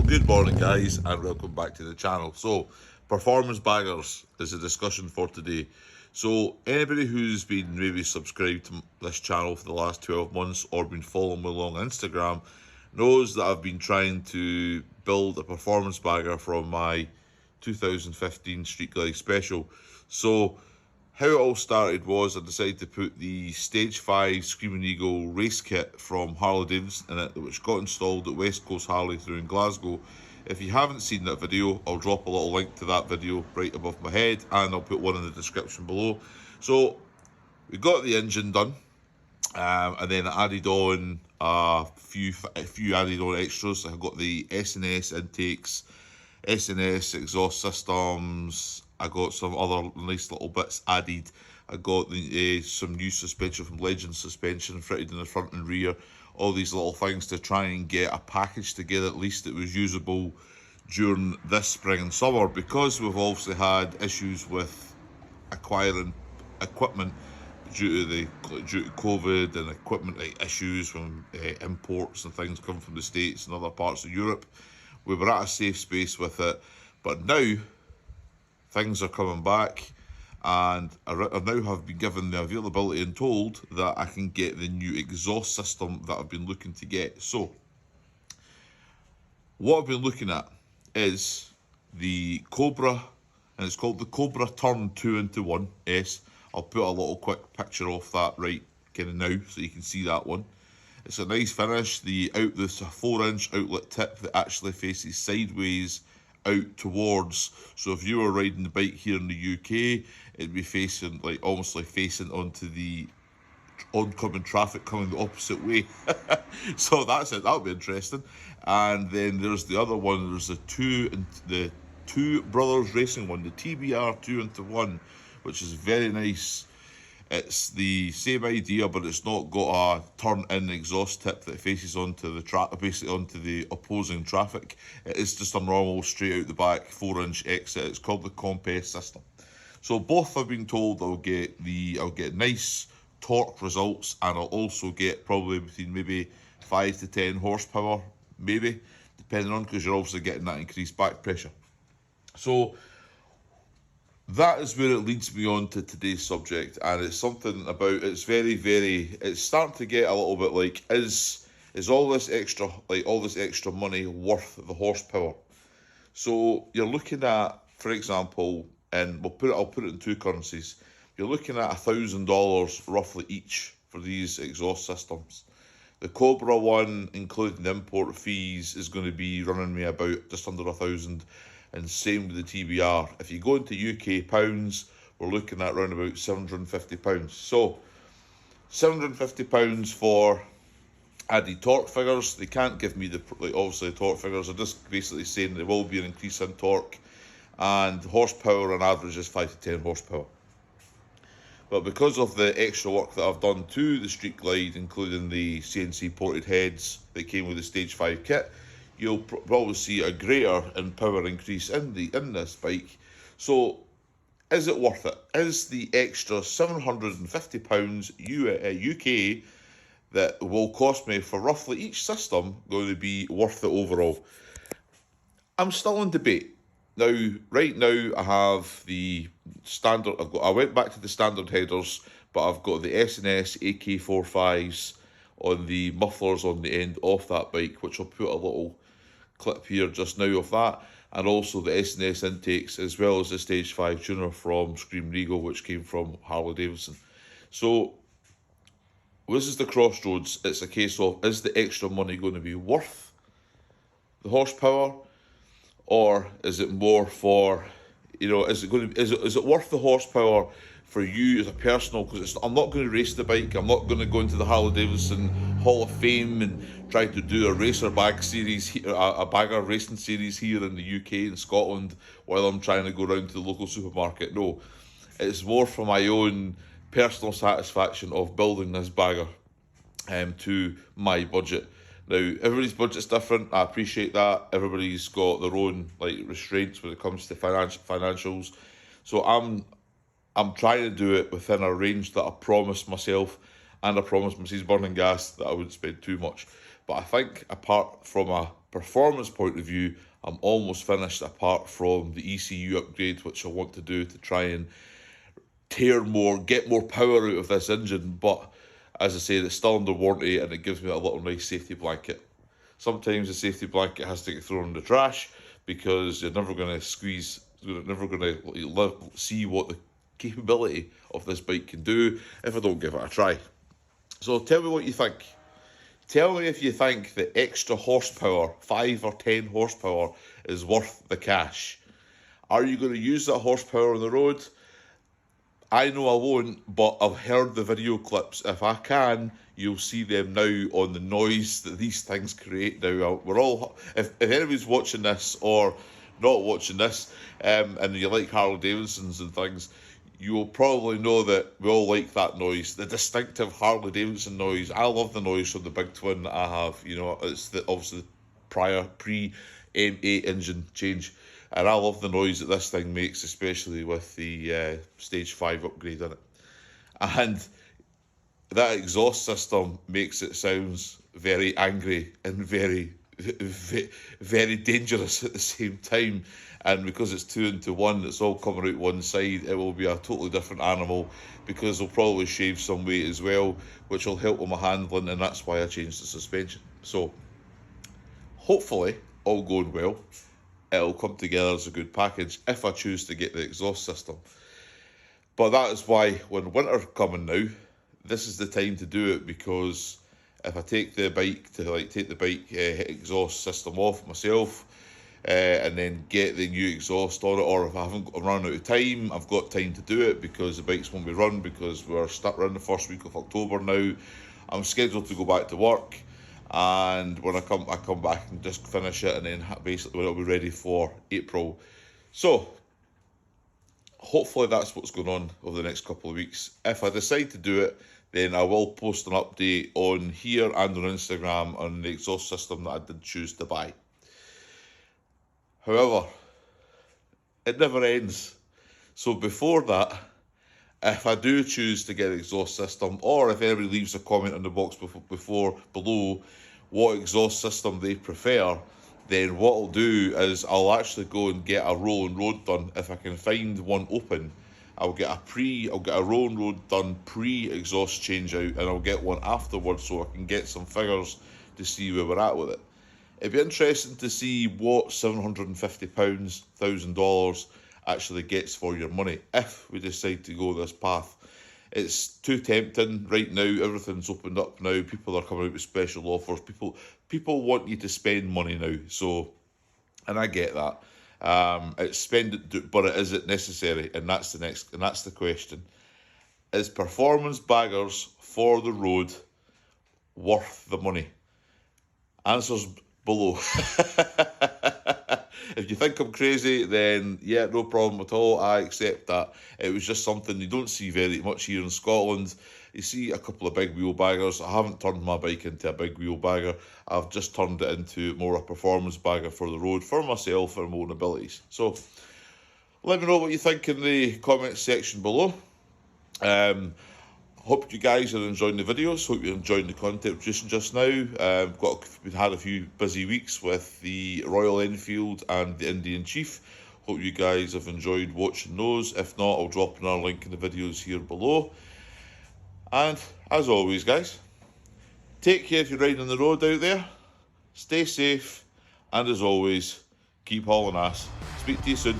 Good morning, guys, and welcome back to the channel. So, performance baggers is a discussion for today. So, anybody who's been maybe subscribed to this channel for the last 12 months or been following me along Instagram knows that I've been trying to build a performance bagger from my 2015 Street Glide Special. So, how it all started was I decided to put the Stage 5 Screaming Eagle race kit from Harley Davidson in it, which got installed at West Coast Harley through in Glasgow. If you haven't seen that video, I'll drop a little link to that video right above my head, and I'll put one in the description below. So we got the engine done, and then I added on a few added on extras. I got the S&S intakes, S&S exhaust systems. I got some other nice little bits added. I got some new suspension from Legend Suspension fitted in the front and rear. All these little things to try and get a package together, at least that was usable during this spring and summer, because we've obviously had issues with acquiring equipment due to COVID and equipment issues from imports and things come from the States and other parts of Europe. We were at a safe space with it, but now things are coming back, and I now have been given the availability and told that I can get the new exhaust system that I've been looking to get. So, what I've been looking at is the Cobra, and it's called the Cobra Turn 2-into-1S. I'll put a little quick picture of that right kind of now so you can see that one. It's a nice finish. There's a 4-inch outlet tip that actually faces sideways out towards, so if you were riding the bike here in the UK, it'd be facing almost like facing onto the oncoming traffic coming the opposite way. So that's it, that'll be interesting. And then there's the other one, there's the two brothers racing one, the TBR 2-into-1, which is very nice. It's the same idea, but it's not got a turn-in exhaust tip that faces onto the basically onto the opposing traffic. It is just a normal straight out the back 4-inch exit. It's called the Compass system. So both I've been told I'll get nice torque results, and I'll also get probably between maybe 5 to 10 horsepower, maybe, depending on, because you're obviously getting that increased back pressure. So that is where it leads me on to today's subject, and it's something about, it's it's starting to get a little bit like, is all this extra money worth the horsepower? So you're looking at, for example, and I'll put it in two currencies. You're looking at $1,000 roughly each for these exhaust systems. The Cobra one, including the import fees, is going to be running me about just under $1,000. And same with the TBR. If you go into UK pounds, we're looking at around about £750. So £750 for added torque figures. They can't give me obviously the torque figures. They're just basically saying there will be an increase in torque, and horsepower on average is 5 to 10 horsepower. But because of the extra work that I've done to the Street Glide, including the CNC ported heads that came with the Stage 5 kit, you'll probably see a greater in power increase in this bike. So, is it worth it? Is the extra £750 UK that will cost me for roughly each system going to be worth it overall? I'm still in debate. Now, right now, I have the standard. I went back to the standard headers, but I've got the S&S AK45s on the mufflers on the end of that bike, which I'll put a little clip here just now of that, and also the S&S intakes, as well as the Stage 5 tuner from Screaming Eagle, which came from Harley Davidson. So this is the crossroads. It's a case of, is the extra money going to be worth the horsepower, or is it more for, is it worth the horsepower for you as a personal? Because I'm not going to race the bike. I'm not going to go into the Harley Davidson Hall of Fame and try to do a racer bag series, a bagger racing series here in the UK and Scotland while I'm trying to go around to the local supermarket. No, it's more for my own personal satisfaction of building this bagger to my budget. Now, everybody's budget's different. I appreciate that. Everybody's got their own restraints when it comes to financials. So I'm trying to do it within a range that I promised myself, and I promised Mrs. Burning Gas that I wouldn't spend too much. But I think apart from a performance point of view, I'm almost finished apart from the ECU upgrade, which I want to do to try and get more power out of this engine. But as I say, it's still under warranty and it gives me a little nice safety blanket. Sometimes the safety blanket has to get thrown in the trash because you're never going to see what the capability of this bike can do if I don't give it a try. So tell me what you think. Tell me if you think the extra horsepower, 5 or 10 horsepower, is worth the cash. Are you going to use that horsepower on the road? I know I won't, but I've heard the video clips. If I can, you'll see them now on the noise that these things create now. If anybody's watching this or not watching this, and you like Harley Davidsons and things, you will probably know that we all like that noise, the distinctive Harley Davidson noise. I love the noise from the big twin that I have. You know, it's obviously the pre-M8 engine change. And I love the noise that this thing makes, especially with the Stage 5 upgrade in it. And that exhaust system makes it sounds very angry and very, very dangerous at the same time. And because it's 2 into 1, it's all coming out one side, it will be a totally different animal, because they'll probably shave some weight as well, which will help with my handling, and that's why I changed the suspension. So hopefully, all going well, it'll come together as a good package if I choose to get the exhaust system. But that is why when winter coming now, this is the time to do it, because if I take the bike exhaust system off myself, and then get the new exhaust on it, or if I haven't run out of time, I've got time to do it because the bikes won't be run, because we're in the first week of October now. I'm scheduled to go back to work, and when I come back and just finish it, and then basically it'll be ready for April. So hopefully that's what's going on over the next couple of weeks. If I decide to do it, then I will post an update on here and on Instagram on the exhaust system that I did choose to buy. However, it never ends. So before that, if I do choose to get an exhaust system, or if anybody leaves a comment in the box below what exhaust system they prefer, then what I'll do is I'll actually go and get a roll and road done. If I can find one open, I'll get a roll and road done pre-exhaust change out, and I'll get one afterwards so I can get some figures to see where we're at with it. It'd be interesting to see what £750, $1,000 actually gets for your money if we decide to go this path. It's too tempting right now. Everything's opened up now. People are coming out with special offers. People want you to spend money now. So, and I get that. But is it necessary? And that's the question. Is performance baggers for the road worth the money? Answers below. If you think I'm crazy, then yeah, no problem at all. I accept that. It was just something you don't see very much here in Scotland. You see a couple of big wheel baggers. I haven't turned my bike into a big wheel bagger. I've just turned it into more a performance bagger for the road, for myself and my own abilities. So let me know what you think in the comments section below. Hope you guys are enjoying the videos. Hope you're enjoying the content just now. We've had a few busy weeks with the Royal Enfield and the Indian Chief. Hope you guys have enjoyed watching those. If not, I'll drop another link in the videos here below. And as always, guys, take care if you're riding on the road out there. Stay safe, and as always, keep hauling ass. Speak to you soon.